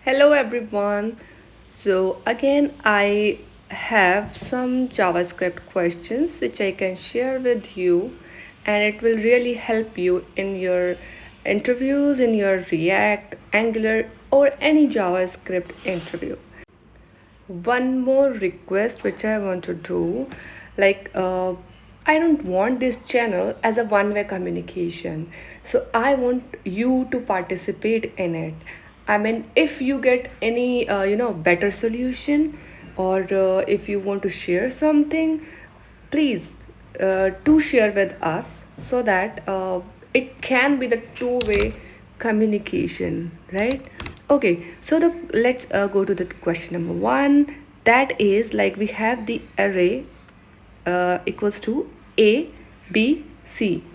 Hello everyone. So again I have some JavaScript questions which I can share with you, and it will really help you in your interviews, in your React, Angular or any JavaScript interview. One more request which I want to do, like I don't want this channel as a one-way communication, so I want you to participate in it. I mean, if you get any better solution, or if you want to share something, please do share with us, so that it can be the two-way communication, right? Okay, so let's go to the question number one. That is, like, we have the array equals to a, b, c,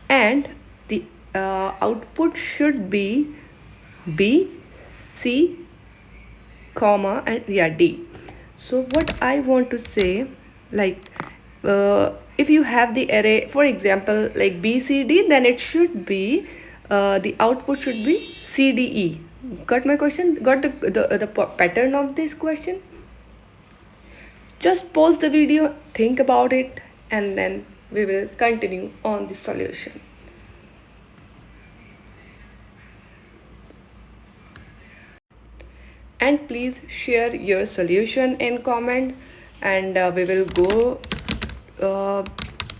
and the output should be b, c, comma, and yeah, d. So what I want to say, like, if you have the array, for example, like bcd, then it should be the output should be cde. Got my question? Got the pattern of this question? Just pause the video, think about it, and then we will continue on the solution. And please share your solution in comments, and we will go uh,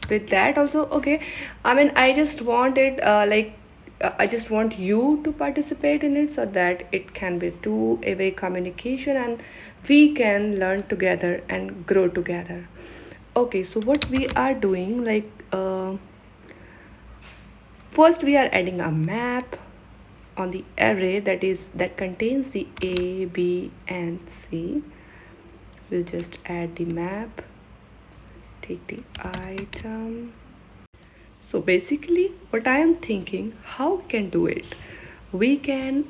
with that also. Okay, I mean, I just want it I just want you to participate in it, so that it can be two-way communication and we can learn together and grow together. Okay, so what we are doing, like, first we are adding a map on the array that contains the a, b, and c. We'll just add the map, take the item. So basically what I am thinking, how we can do it, we can,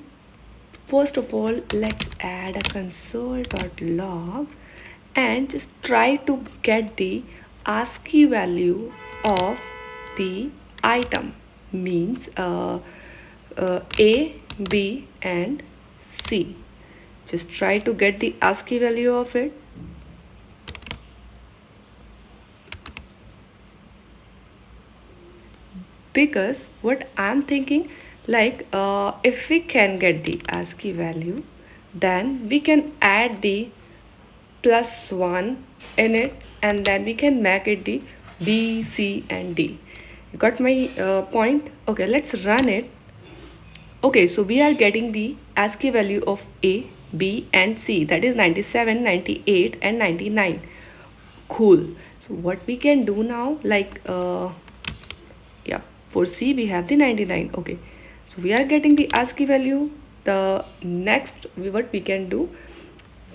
first of all, let's add a console.log and just try to get the ASCII value of the item, means A, B, and C. Just try to get the ASCII value of it. Because what I'm thinking, like, if we can get the ASCII value, then we can add the +1 in it, and then we can make it the B, C, and D. You got my point? Okay, let's run it. Okay, so we are getting the ASCII value of A, B, and C, that is 97, 98, and 99. Cool. So what we can do now, like, yeah, for C we have the 99. Okay, so we are getting the ASCII value. The next, what we can do,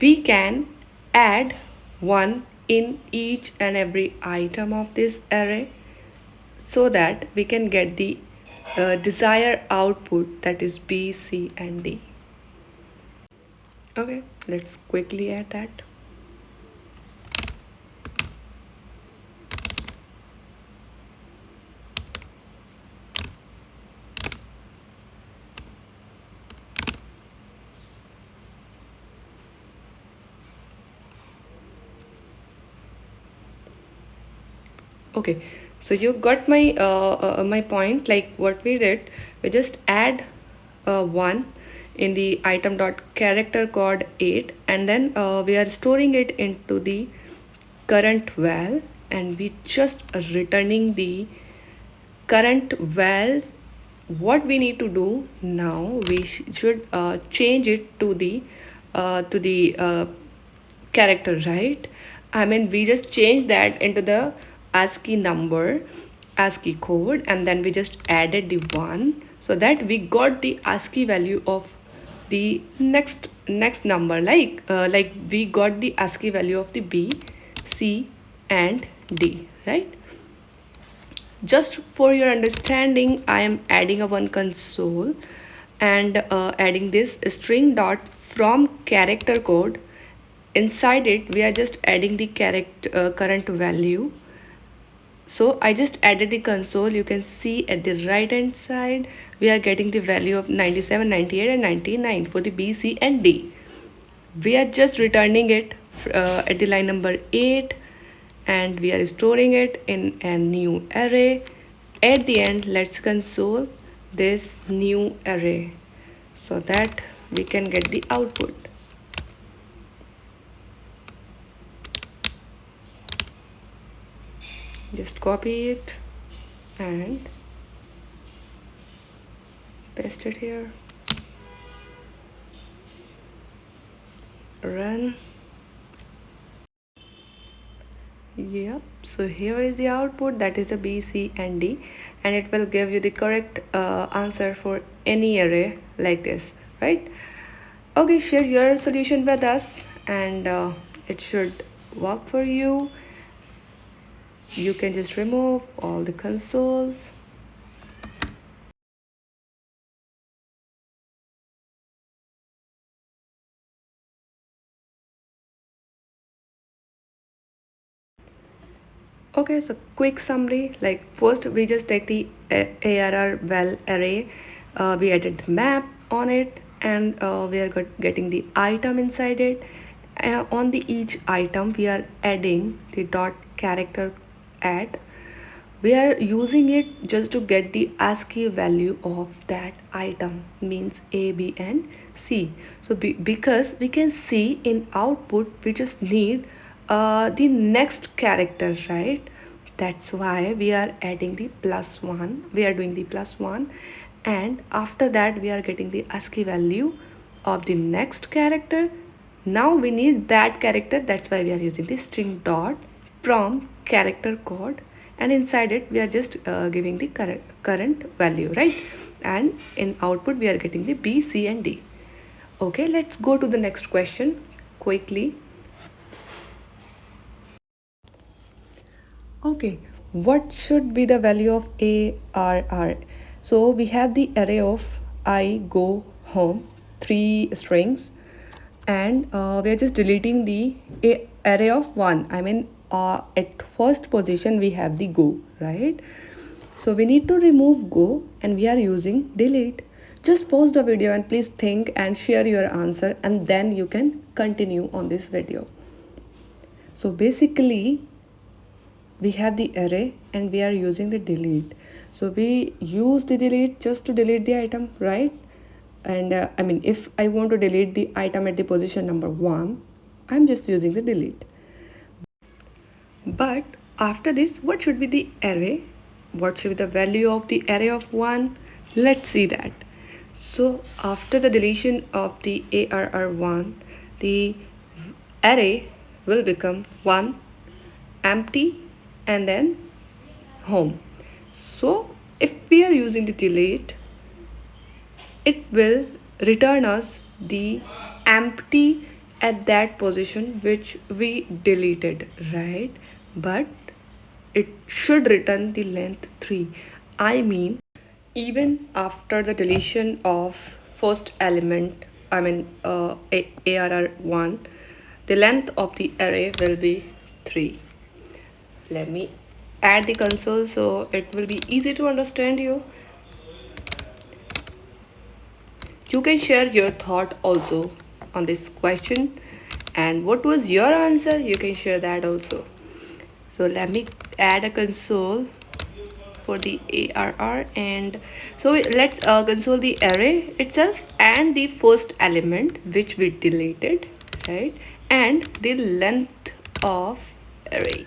we can add 1 in each and every item of this array, so that we can get the desired output, that is B, C, and D. Okay, let's quickly add that. Okay, so you got my point. Like, what we did, we just add 1 in the item dot character code 8, and then we are storing it into the current val, and we just returning the current vals. What we need to do now, we should change it to the character, right? I mean, we just change that into the ASCII number, ASCII code, and then we just added the 1, so that we got the ASCII value of the next number, like we got the ASCII value of the B, C, and D, right? Just for your understanding, I am adding a one console, and adding this string dot from character code. Inside it, we are just adding the current value. So I just added the console. You can see at the right hand side, we are getting the value of 97, 98 and 99 for the B, C and D. We are just returning it at the line number 8, and we are storing it in a new array. At the end, let's console this new array so that we can get the output. Just copy it and paste it here. Run. Yep, so here is the output, that is the B, C and D, and it will give you the correct answer for any array like this, right? Okay, share your solution with us, and it should work for you. You can just remove all the consoles. Okay, so quick summary, like first we just take the ARR well array, we added the map on it, and we are getting the item inside it. On the each item we are adding the dot character add. We are using it just to get the ASCII value of that item, means A, B and C. So because we can see in output we just need the next character, right? That's why we are adding the +1. We are doing the +1, and after that we are getting the ASCII value of the next character. Now we need that character, that's why we are using the string dot from character code, and inside it we are just giving the current value, right? And in output we are getting the B, C and D. Okay, let's go to the next question quickly. Okay, what should be the value of ARR? So we have the array of I, go, home, 3 strings, and we are just deleting the array of 1. I mean, at first position we have the go, right? So we need to remove go, and we are using delete. Just pause the video and please think and share your answer, and then you can continue on this video. So basically we have the array and we are using the delete. So we use the delete just to delete the item, right? And I mean, if I want to delete the item at the position number 1, I'm just using the delete. But after this, what should be the array? What should be the value of the array of 1? Let's see that. So after the deletion of the ARR1, the array will become 1, empty, and then home. So if we are using the delete, it will return us the empty at that position which we deleted, right? But it should return the length 3. I mean, even after the deletion of first element, I mean ARR1, the length of the array will be 3. Let me add the console so it will be easy to understand you. You can share your thought also on this question, and what was your answer, you can share that also. So let me add a console for the ARR, and so let's console the array itself and the first element which we deleted, right? And the length of array.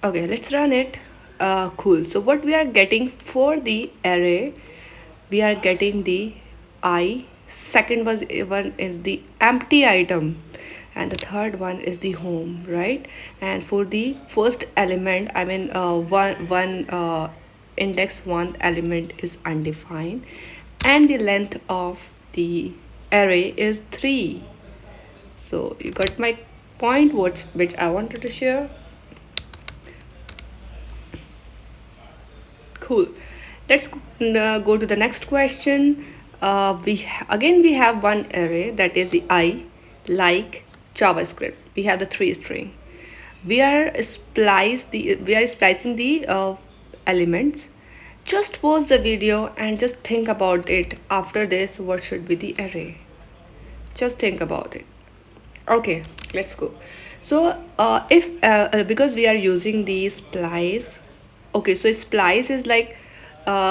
Okay, let's run it. Cool. So what we are getting for the array, we are getting the I, second one is the empty item, and the third one is the home, right? And for the first element, I mean one index 1 element is undefined, and the length of the array is 3. So you got my point, which I wanted to share. Cool. Let's go to the next question. We have one array, that is the I, like JavaScript. We have the 3 string. we are splicing the elements. Just pause the video and just think about it. After this, what should be the array? Just think about it. Okay, let's go. So if because we are using the splice, okay, so splice is like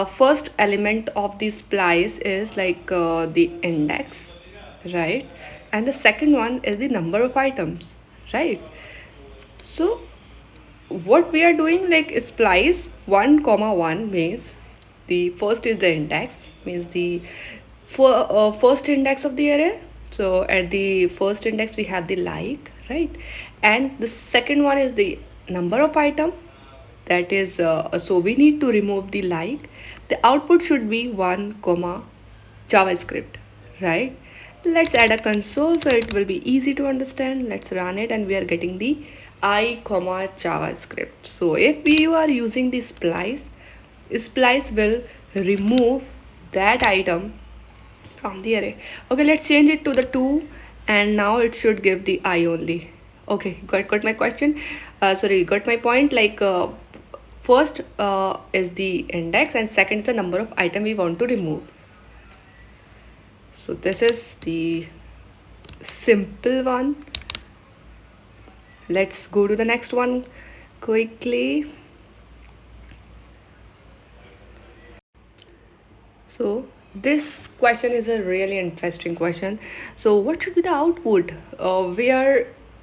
first element of the splice is like the index, right? And the second one is the number of items, right? So what we are doing, like splice 1 comma 1 means the first is the index, means the first index of the array. So at the first index we have the like, right? And the second one is the number of item, that is so we need to remove the like. The output should be 1 comma JavaScript, right? Let's add a console so it will be easy to understand. Let's run it and we are getting the I comma JavaScript. So if you are using the splice will remove that item from the array. Okay, let's change it to the 2 and now it should give the I only. Okay, got my question. Sorry, got my point. Like first is the index and second is the number of item we want to remove. So this is the simple one. Let's go to the next one quickly. So this question is a really interesting question. So what should be the output?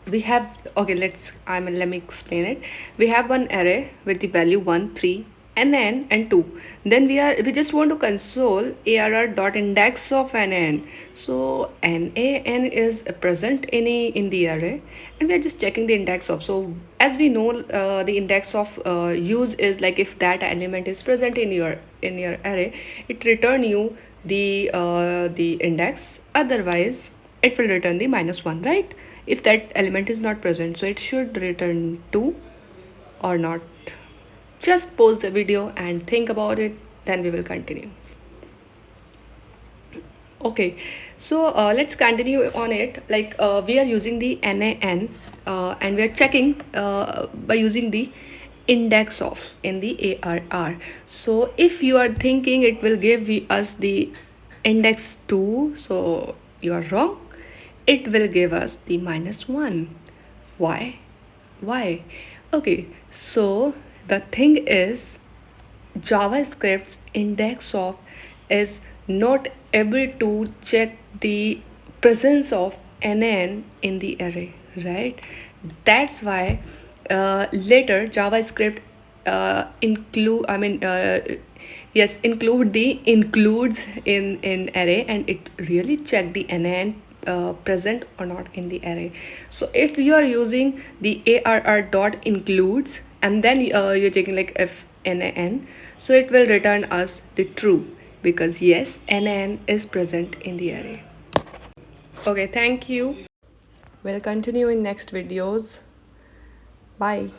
We have, okay, let me explain it. We have one array with the value 1 3 nn and 2. Then we just want to console arr dot index of nn. So nan is present in the array and we are just checking the index of. So as we know, the index of use is like if that element is present in your array, it return you the index. Otherwise it will return the -1, right? If that element is not present, so it should return 2 or not. Just pause the video and think about it, then we will continue. Okay, so let's continue on it. Like we are using the nan and we are checking by using the index of in the arr. So if you are thinking it will give us the index 2, so you are wrong. It will give us the -1. Why? Okay, so the thing is JavaScript's index of is not able to check the presence of nn in the array, right? That's why later JavaScript include the includes in array and it really check the nn present or not in the array. So if you are using the arr dot includes and then you're checking like if nan, so it will return us the true because yes, nan is present in the array. Okay, thank you. We'll continue in next videos. Bye.